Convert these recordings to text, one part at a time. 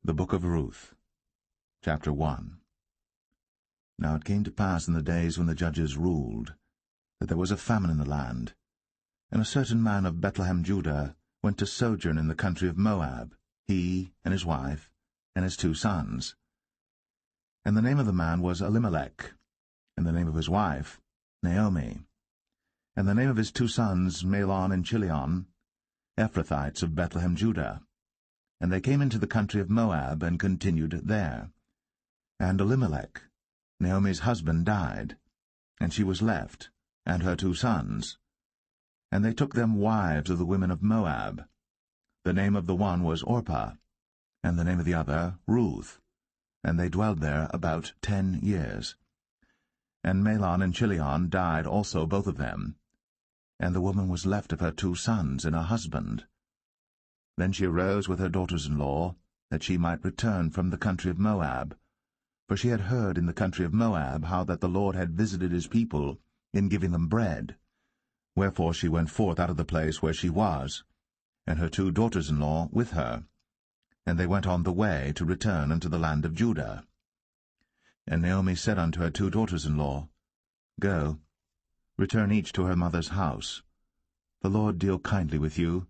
The Book of Ruth, Chapter 1. Now it came to pass in the days when the judges ruled, that there was a famine in the land, and a certain man of Bethlehem, Judah, went to sojourn in the country of Moab, he and his wife, and his 2 sons. And the name of the man was Elimelech, and the name of his wife Naomi, and the name of his 2 sons Mahlon and Chilion, Ephrathites of Bethlehem, Judah. And they came into the country of Moab, and continued there. And Elimelech, Naomi's husband, died, and she was left, and her 2 sons. And they took them wives of the women of Moab. The name of the one was Orpah, and the name of the other Ruth, and they dwelled there about 10 years. And Mahlon and Chilion died also, both of them, and the woman was left of her 2 sons and her husband. Then she arose with her daughters-in-law, that she might return from the country of Moab, for she had heard in the country of Moab how that the Lord had visited his people in giving them bread. Wherefore she went forth out of the place where she was, and her 2 daughters-in-law with her, and they went on the way to return unto the land of Judah. And Naomi said unto her 2 daughters-in-law, Go, return each to her mother's house. The Lord deal kindly with you,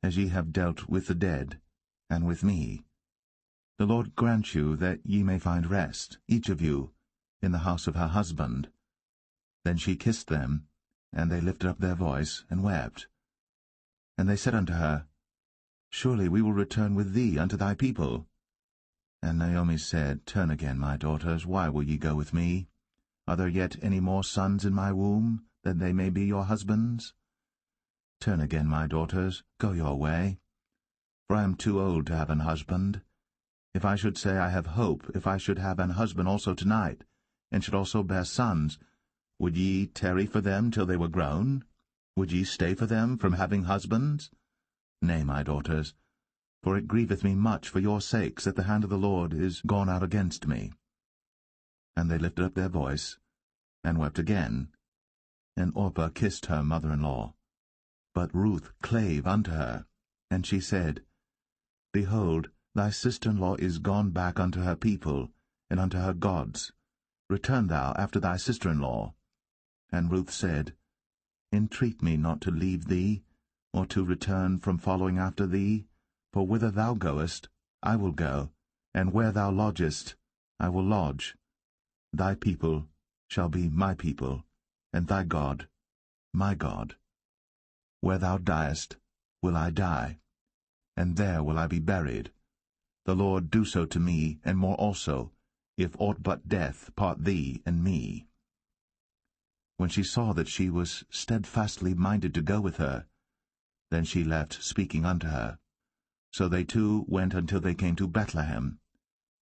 as ye have dealt with the dead, and with me. The Lord grant you that ye may find rest, each of you, in the house of her husband. Then she kissed them, and they lifted up their voice, and wept. And they said unto her, Surely we will return with thee unto thy people. And Naomi said, Turn again, my daughters, why will ye go with me? Are there yet any more sons in my womb, that they may be your husbands? Turn again, my daughters, go your way. For I am too old to have an husband. If I should say I have hope, if I should have an husband also tonight, and should also bear sons, would ye tarry for them till they were grown? Would ye stay for them from having husbands? Nay, my daughters, for it grieveth me much for your sakes that the hand of the Lord is gone out against me. And they lifted up their voice, and wept again. And Orpah kissed her mother-in-law. But Ruth clave unto her, and she said, Behold, thy sister-in-law is gone back unto her people, and unto her gods. Return thou after thy sister-in-law. And Ruth said, Entreat me not to leave thee, or to return from following after thee, for whither thou goest, I will go, and where thou lodgest, I will lodge. Thy people shall be my people, and thy God my God. Where thou diest will I die, and there will I be buried. The Lord do so to me, and more also, if aught but death part thee and me. When she saw that she was steadfastly minded to go with her, then she left speaking unto her. So they 2 went until they came to Bethlehem.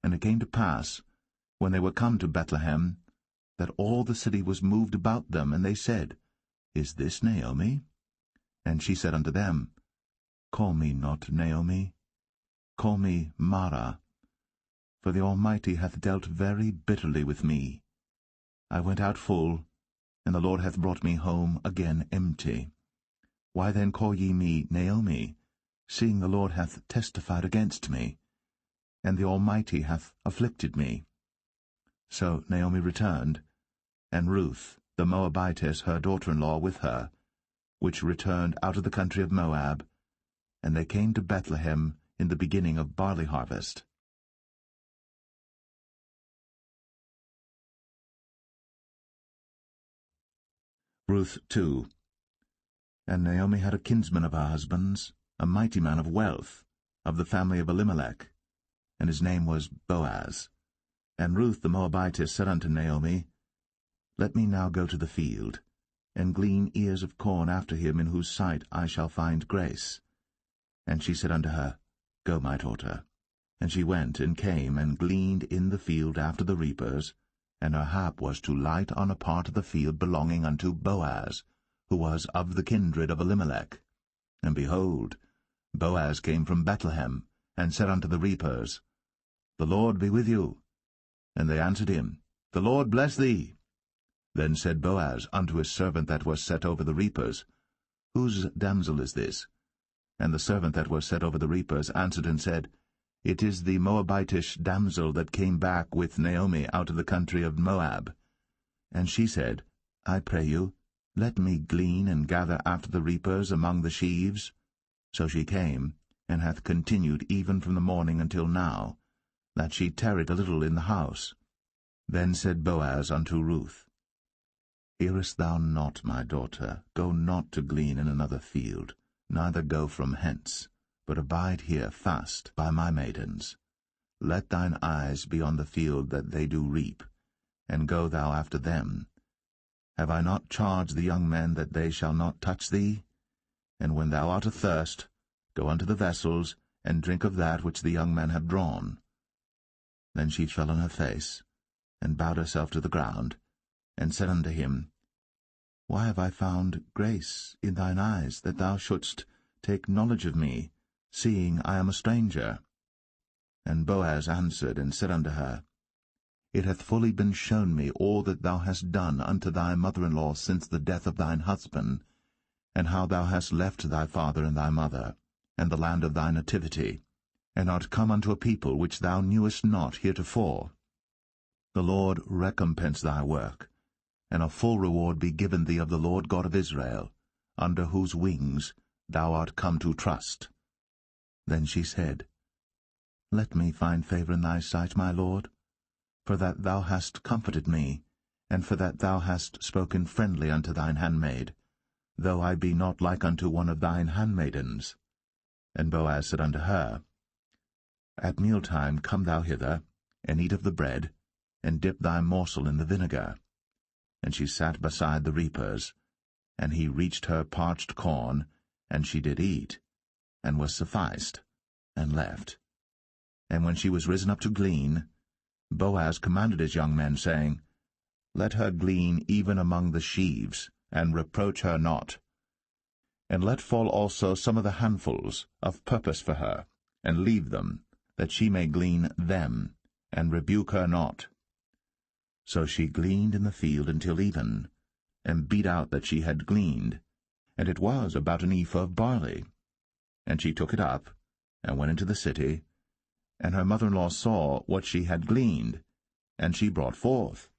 And it came to pass, when they were come to Bethlehem, that all the city was moved about them, and they said, Is this Naomi? And she said unto them, Call me not Naomi, call me Mara, for the Almighty hath dealt very bitterly with me. I went out full, and the Lord hath brought me home again empty. Why then call ye me Naomi, seeing the Lord hath testified against me, and the Almighty hath afflicted me? So Naomi returned, and Ruth the Moabitess her daughter-in-law with her, which returned out of the country of Moab, and they came to Bethlehem in the beginning of barley harvest. Ruth 2. And Naomi had a kinsman of her husband's, a mighty man of wealth, of the family of Elimelech, and his name was Boaz. And Ruth the Moabitess said unto Naomi, Let me now go to the field, and glean ears of corn after him in whose sight I shall find grace. And she said unto her, Go, my daughter. And she went, and came, and gleaned in the field after the reapers, and her hap was to light on a part of the field belonging unto Boaz, who was of the kindred of Elimelech. And behold, Boaz came from Bethlehem, and said unto the reapers, The Lord be with you. And they answered him, The Lord bless thee. Then said Boaz unto his servant that was set over the reapers, Whose damsel is this? And the servant that was set over the reapers answered and said, It is the Moabitish damsel that came back with Naomi out of the country of Moab. And she said, I pray you, let me glean and gather after the reapers among the sheaves. So she came, and hath continued even from the morning until now, that she tarried a little in the house. Then said Boaz unto Ruth, Hearest thou not, my daughter? Go not to glean in another field, neither go from hence, but abide here fast by my maidens. Let thine eyes be on the field that they do reap, and go thou after them. Have I not charged the young men that they shall not touch thee? And when thou art athirst, go unto the vessels, and drink of that which the young men have drawn. Then she fell on her face, and bowed herself to the ground, and said unto him, Why have I found grace in thine eyes, that thou shouldst take knowledge of me, seeing I am a stranger? And Boaz answered and said unto her, It hath fully been shown me all that thou hast done unto thy mother-in-law since the death of thine husband, and how thou hast left thy father and thy mother, and the land of thy nativity, and art come unto a people which thou knewest not heretofore. The Lord recompense thy work, and a full reward be given thee of the Lord God of Israel, under whose wings thou art come to trust. Then she said, Let me find favour in thy sight, my Lord, for that thou hast comforted me, and for that thou hast spoken friendly unto thine handmaid, though I be not like unto one of thine handmaidens. And Boaz said unto her, At mealtime come thou hither, and eat of the bread, and dip thy morsel in the vinegar. And she sat beside the reapers, and he reached her parched corn, and she did eat, and was sufficed, and left. And when she was risen up to glean, Boaz commanded his young men, saying, Let her glean even among the sheaves, and reproach her not. And let fall also some of the handfuls of purpose for her, and leave them, that she may glean them, and rebuke her not. So she gleaned in the field until even, and beat out that she had gleaned, and it was about an ephah of barley. And she took it up, and went into the city, and her mother-in-law saw what she had gleaned, and she brought forth,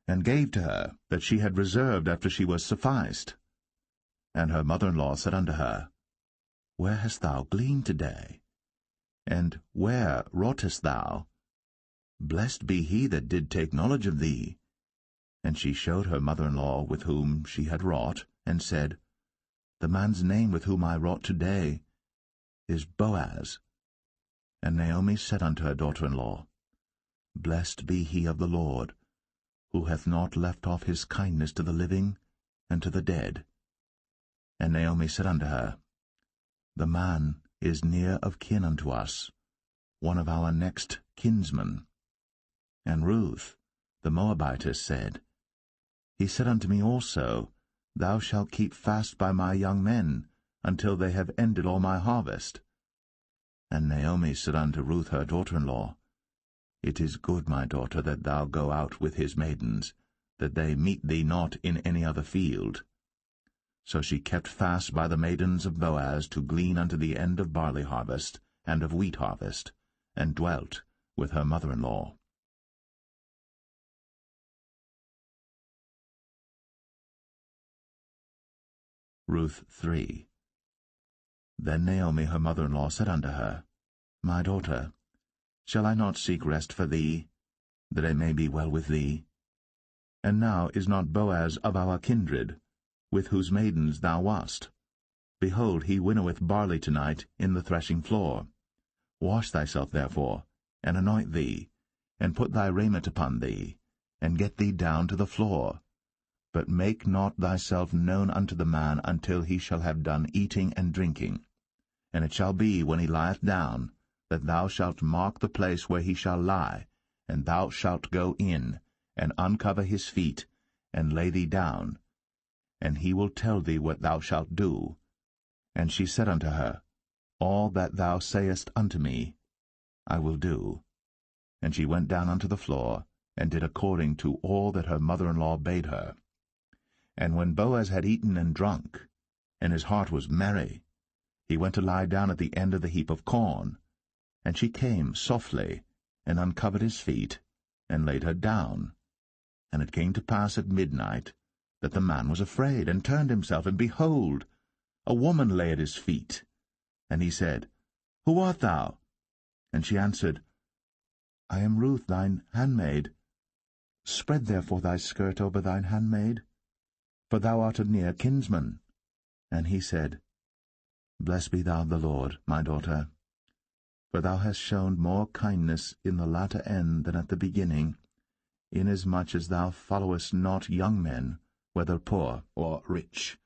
and gave to her that she had reserved after she was sufficed. And her mother-in-law said unto her, Where hast thou gleaned today? And where wroughtest thou? Blessed be he that did take knowledge of thee. And she showed her mother-in-law with whom she had wrought, and said, The man's name with whom I wrought today is Boaz. And Naomi said unto her daughter-in-law, Blessed be he of the Lord, who hath not left off his kindness to the living and to the dead. And Naomi said unto her, The man is near of kin unto us, one of our next kinsmen. And Ruth, the Moabitess, said, He said unto me also, Thou shalt keep fast by my young men, until they have ended all my harvest. And Naomi said unto Ruth her daughter-in-law, It is good, my daughter, that thou go out with his maidens, that they meet thee not in any other field. So she kept fast by the maidens of Boaz to glean unto the end of barley harvest and of wheat harvest, and dwelt with her mother-in-law. Ruth 3. Then Naomi her mother-in-law said unto her, My daughter, shall I not seek rest for thee, that it may be well with thee? And now is not Boaz of our kindred, with whose maidens thou wast? Behold, he winnoweth barley tonight in the threshing floor. Wash thyself therefore, and anoint thee, and put thy raiment upon thee, and get thee down to the floor. But make not thyself known unto the man until he shall have done eating and drinking. And it shall be, when he lieth down, that thou shalt mark the place where he shall lie, and thou shalt go in, and uncover his feet, and lay thee down, and he will tell thee what thou shalt do. And she said unto her, All that thou sayest unto me, I will do. And she went down unto the floor, and did according to all that her mother-in-law bade her. And when Boaz had eaten and drunk, and his heart was merry, he went to lie down at the end of the heap of corn. And she came softly, and uncovered his feet, and laid her down. And it came to pass at midnight, that the man was afraid, and turned himself, and behold, a woman lay at his feet. And he said, Who art thou? And she answered, I am Ruth thine handmaid. Spread therefore thy skirt over thine handmaid, for thou art a near kinsman. And he said, Blessed be thou of the Lord, my daughter, for thou hast shown more kindness in the latter end than at the beginning, inasmuch as thou followest not young men, whether poor or rich.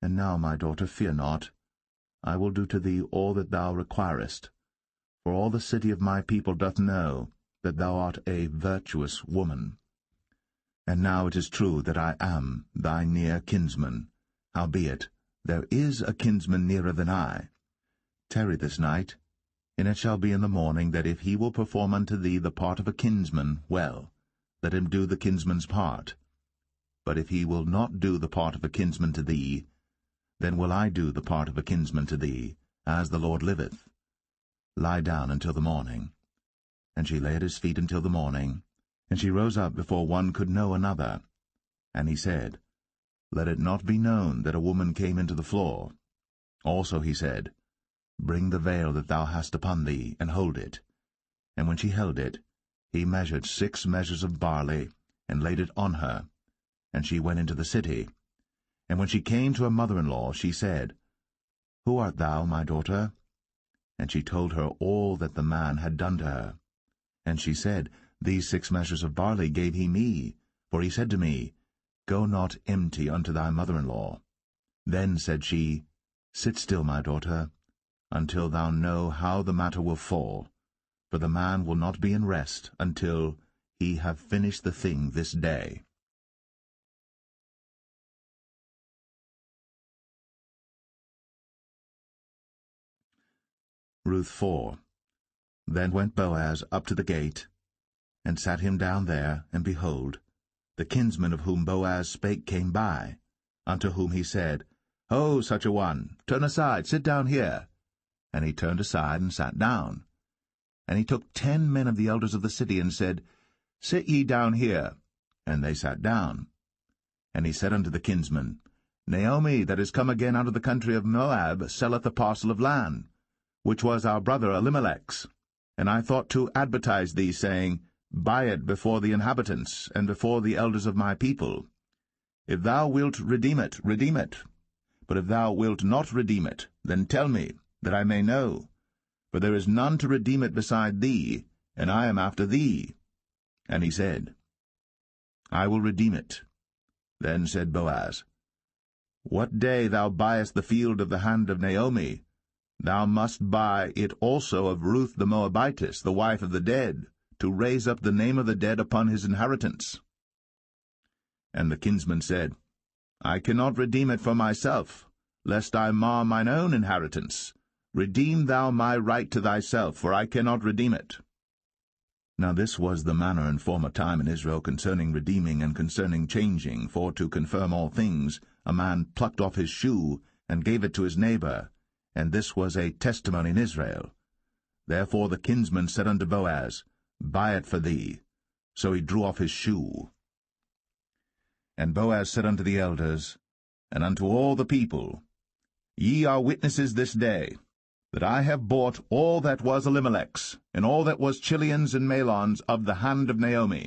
And now, my daughter, fear not. I will do to thee all that thou requirest, for all the city of my people doth know that thou art a virtuous woman. And now it is true that I am thy near kinsman. Howbeit, there is a kinsman nearer than I. Tarry this night, and it shall be in the morning that if he will perform unto thee the part of a kinsman, well, let him do the kinsman's part. But if he will not do the part of a kinsman to thee, then will I do the part of a kinsman to thee, as the Lord liveth. Lie down until the morning. And she lay at his feet until the morning, and she rose up before one could know another. And he said, Let it not be known that a woman came into the floor. Also he said, Bring the veil that thou hast upon thee, and hold it. And when she held it, he measured 6 measures of barley, and laid it on her. And she went into the city. And when she came to her mother-in-law, she said, Who art thou, my daughter? And she told her all that the man had done to her. And she said, These 6 measures of barley gave he me, for he said to me, Go not empty unto thy mother-in-law. Then said she, Sit still, my daughter, until thou know how the matter will fall, for the man will not be in rest until he have finished the thing this day. Ruth 4. Then went Boaz up to the gate, and sat him down there, and behold, the kinsman of whom Boaz spake came by, unto whom he said, Ho, such a one, turn aside, sit down here. And he turned aside, and sat down. And he took 10 men of the elders of the city, and said, Sit ye down here. And they sat down. And he said unto the kinsman, Naomi, that is come again out of the country of Moab, selleth a parcel of land, which was our brother Elimelech's. And I thought to advertise thee, saying, Buy it before the inhabitants, and before the elders of my people. If thou wilt redeem it, redeem it. But if thou wilt not redeem it, then tell me, that I may know. For there is none to redeem it beside thee, and I am after thee. And he said, I will redeem it. Then said Boaz, What day thou buyest the field of the hand of Naomi, thou must buy it also of Ruth the Moabitess, the wife of the dead, to raise up the name of the dead upon his inheritance. And the kinsman said, I cannot redeem it for myself, lest I mar mine own inheritance. Redeem thou my right to thyself, for I cannot redeem it. Now this was the manner in former time in Israel concerning redeeming and concerning changing, for to confirm all things, a man plucked off his shoe, and gave it to his neighbor, and this was a testimony in Israel. Therefore the kinsman said unto Boaz, Buy it for thee. So he drew off his shoe. And Boaz said unto the elders, and unto all the people, Ye are witnesses this day, that I have bought all that was Elimelech's, and all that was Chilion's and Mahlon's of the hand of Naomi.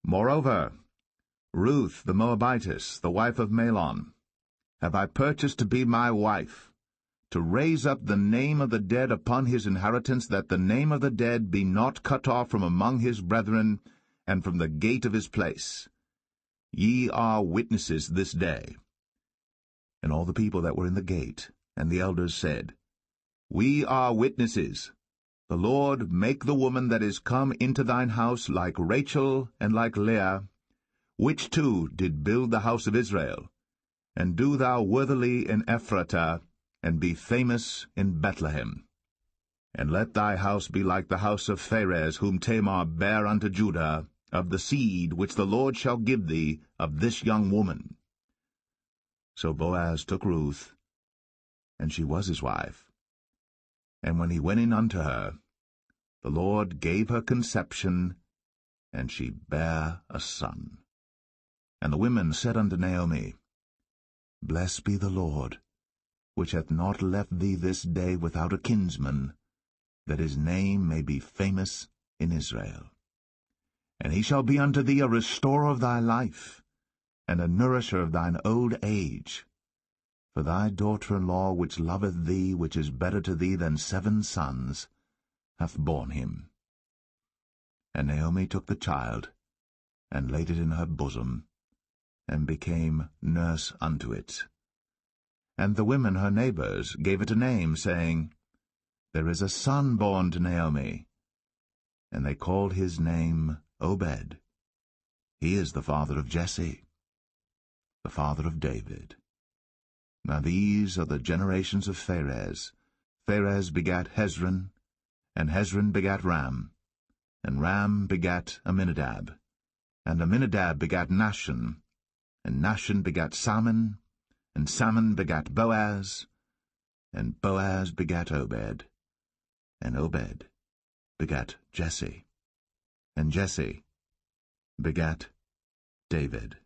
Moreover, Ruth the Moabitess, the wife of Mahlon, have I purchased to be my wife, to raise up the name of the dead upon his inheritance, that the name of the dead be not cut off from among his brethren, and from the gate of his place. Ye are witnesses this day. And all the people that were in the gate, and the elders said, We are witnesses. The Lord make the woman that is come into thine house like Rachel and like Leah, which two did build the house of Israel. And do thou worthily in Ephratah, and be famous in Bethlehem. And let thy house be like the house of Pharez, whom Tamar bare unto Judah, of the seed which the Lord shall give thee of this young woman. So Boaz took Ruth, and she was his wife. And when he went in unto her, the Lord gave her conception, and she bare a son. And the women said unto Naomi, Blessed be the Lord, which hath not left thee this day without a kinsman, that his name may be famous in Israel. And he shall be unto thee a restorer of thy life, and a nourisher of thine old age. For thy daughter-in-law, which loveth thee, which is better to thee than 7 sons, hath borne him. And Naomi took the child, and laid it in her bosom, and became nurse unto it. And the women her neighbors gave it a name, saying, There is a son born to Naomi. And they called his name Obed. He is the father of Jesse, the father of David. Now these are the generations of Pharez. Pharez begat Hezron, and Hezron begat Ram, and Ram begat Amminadab, and Amminadab begat Nahshon, and Nahshon begat Salmon, and Salmon begat Boaz, and Boaz begat Obed, and Obed begat Jesse, and Jesse begat David.